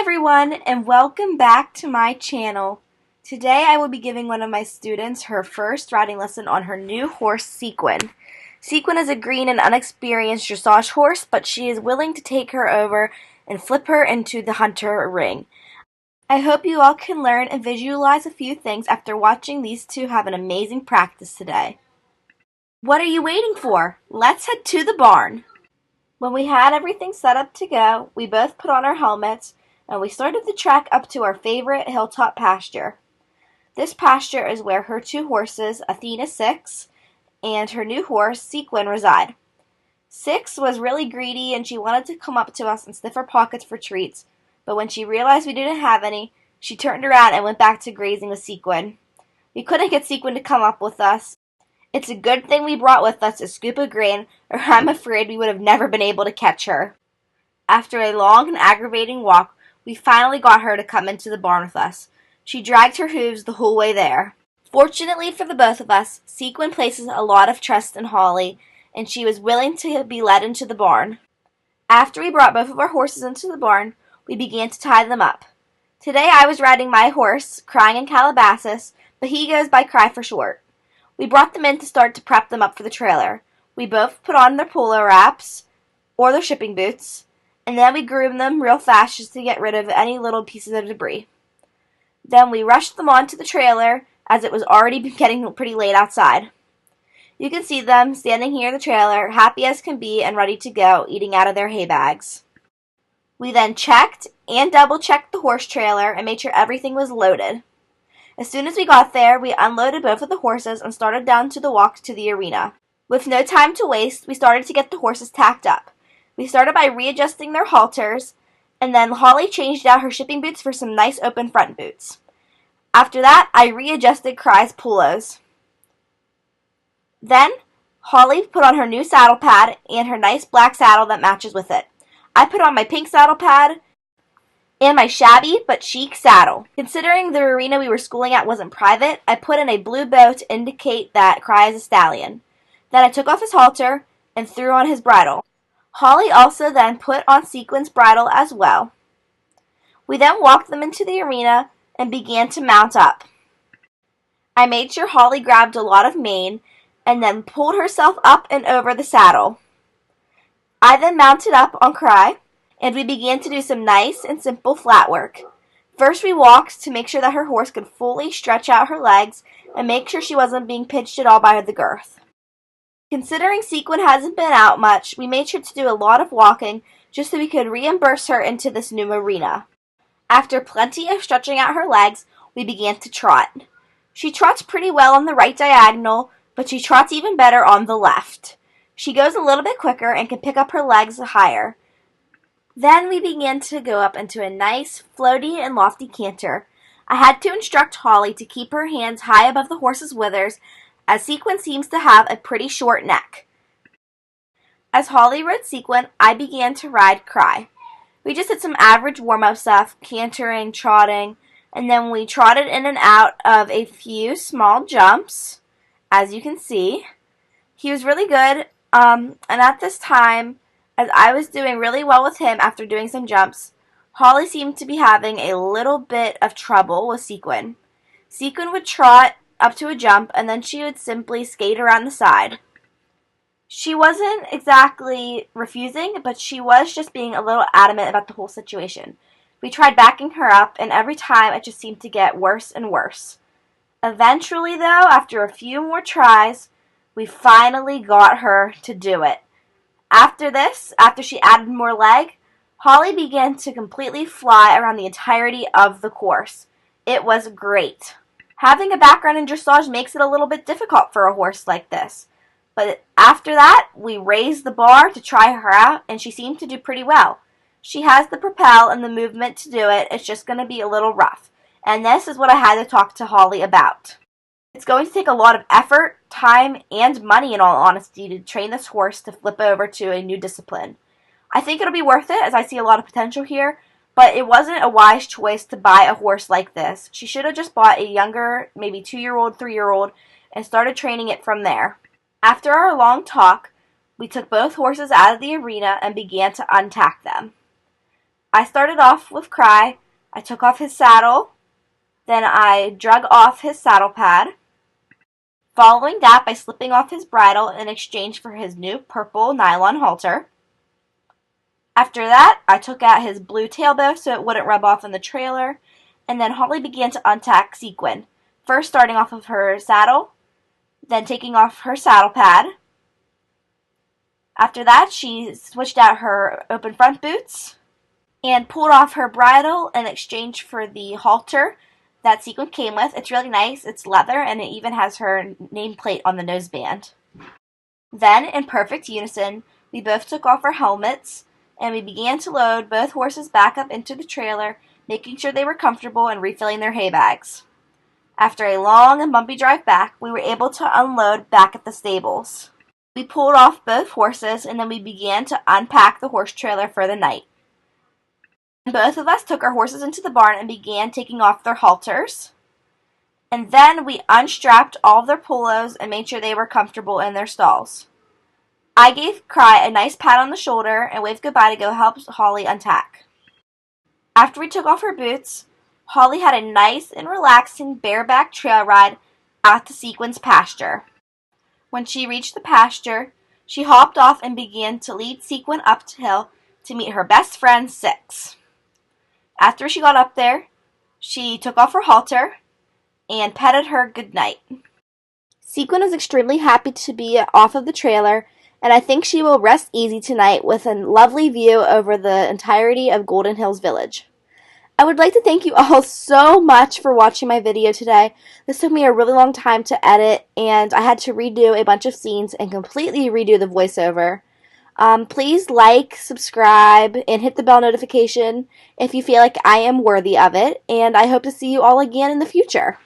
everyone, and welcome back to my channel. Today I will be giving one of my students her first riding lesson on her new horse, Sequin. Sequin is a green and unexperienced dressage horse, but she is willing to take her over and flip her into the hunter ring. I hope you all can learn and visualize a few things after watching these two have an amazing practice today. What are you waiting for? Let's head to the barn. When we had everything set up to go, we both put on our helmets and we started the trek up to our favorite hilltop pasture. This pasture is where her two horses, Athena 6 and her new horse, Sequin, reside. 6 was really greedy and she wanted to come up to us and sniff our pockets for treats, but when she realized we didn't have any, she turned around and went back to grazing with Sequin. We couldn't get Sequin to come up with us. It's a good thing we brought with us a scoop of grain, or I'm afraid we would have never been able to catch her. After a long and aggravating walk, we finally got her to come into the barn with us. She dragged her hooves the whole way there. Fortunately for the both of us, Sequin places a lot of trust in Holly, and she was willing to be led into the barn. After we brought both of our horses into the barn, we began to tie them up. Today I was riding my horse, Crying in Calabasas, but he goes by Cry for short. We brought them in to start to prep them up for the trailer. We both put on their polo wraps, or their shipping boots, and then we groomed them real fast just to get rid of any little pieces of debris. Then we rushed them onto the trailer as it was already getting pretty late outside. You can see them standing here in the trailer, happy as can be and ready to go, eating out of their hay bags. We then checked and double-checked the horse trailer and made sure everything was loaded. As soon as we got there, we unloaded both of the horses and started down to the walk to the arena. With no time to waste, we started to get the horses tacked up. We started by readjusting their halters, and then Holly changed out her shipping boots for some nice open front boots. After that, I readjusted Cry's polos. Then, Holly put on her new saddle pad and her nice black saddle that matches with it. I put on my pink saddle pad and my shabby but chic saddle. Considering the arena we were schooling at wasn't private, I put in a blue bow to indicate that Cry is a stallion. Then I took off his halter and threw on his bridle. Holly also then put on Sequin's bridle as well. We then walked them into the arena and began to mount up. I made sure Holly grabbed a lot of mane and then pulled herself up and over the saddle. I then mounted up on Cry, and we began to do some nice and simple flat work. First we walked to make sure that her horse could fully stretch out her legs and make sure she wasn't being pinched at all by the girth. Considering Sequin hasn't been out much, we made sure to do a lot of walking just so we could reimburse her into this new arena. After plenty of stretching out her legs, we began to trot. She trots pretty well on the right diagonal, but she trots even better on the left. She goes a little bit quicker and can pick up her legs higher. Then we began to go up into a nice, floaty and lofty canter. I had to instruct Holly to keep her hands high above the horse's withers, as Sequin seems to have a pretty short neck. As Holly rode Sequin, I began to ride Cry. We just did some average warm-up stuff, cantering, trotting, and then we trotted in and out of a few small jumps, as you can see. He was really good, and at this time, as I was doing really well with him after doing some jumps, Holly seemed to be having a little bit of trouble with Sequin. Sequin would trot up to a jump, and then she would simply skate around the side. She wasn't exactly refusing, but she was just being a little adamant about the whole situation. We tried backing her up, and every time it just seemed to get worse and worse. Eventually, though, after a few more tries, we finally got her to do it. After this, after she added more leg, Holly began to completely fly around the entirety of the course. It was great. Having a background in dressage makes it a little bit difficult for a horse like this. But after that, we raised the bar to try her out, and she seemed to do pretty well. She has the propel and the movement to do it. It's just going to be a little rough. And this is what I had to talk to Holly about. It's going to take a lot of effort, time, and money, in all honesty, to train this horse to flip over to a new discipline. I think it'll be worth it, as I see a lot of potential here, but it wasn't a wise choice to buy a horse like this. She should have just bought a younger, maybe 2-year-old, 3-year-old, and started training it from there. After our long talk, we took both horses out of the arena and began to untack them. I started off with Cry. I took off his saddle. Then I drug off his saddle pad. Following that by slipping off his bridle in exchange for his new purple nylon halter. After that, I took out his blue tail bow so it wouldn't rub off in the trailer, and then Holly began to untack Sequin, first starting off of her saddle, then taking off her saddle pad. After that, she switched out her open front boots and pulled off her bridle in exchange for the halter that Sequin came with. It's really nice. It's leather, and it even has her nameplate on the noseband. Then, in perfect unison, we both took off our helmets, and we began to load both horses back up into the trailer, making sure they were comfortable and refilling their hay bags. After a long and bumpy drive back, we were able to unload back at the stables. We pulled off both horses, and then we began to unpack the horse trailer for the night. Both of us took our horses into the barn and began taking off their halters. And then we unstrapped all of their polos and made sure they were comfortable in their stalls. I gave Cry a nice pat on the shoulder and waved goodbye to go help Holly untack. After we took off her boots, Holly had a nice and relaxing bareback trail ride out to Sequin's pasture. When she reached the pasture, she hopped off and began to lead Sequin uphill to meet her best friend, Six. After she got up there, she took off her halter and petted her goodnight. Sequin is extremely happy to be off of the trailer, and I think she will rest easy tonight with a lovely view over the entirety of Golden Hills Village. I would like to thank you all so much for watching my video today. This took me a really long time to edit, and I had to redo a bunch of scenes and completely redo the voiceover. Please like, subscribe, and hit the bell notification if you feel like I am worthy of it, and I hope to see you all again in the future.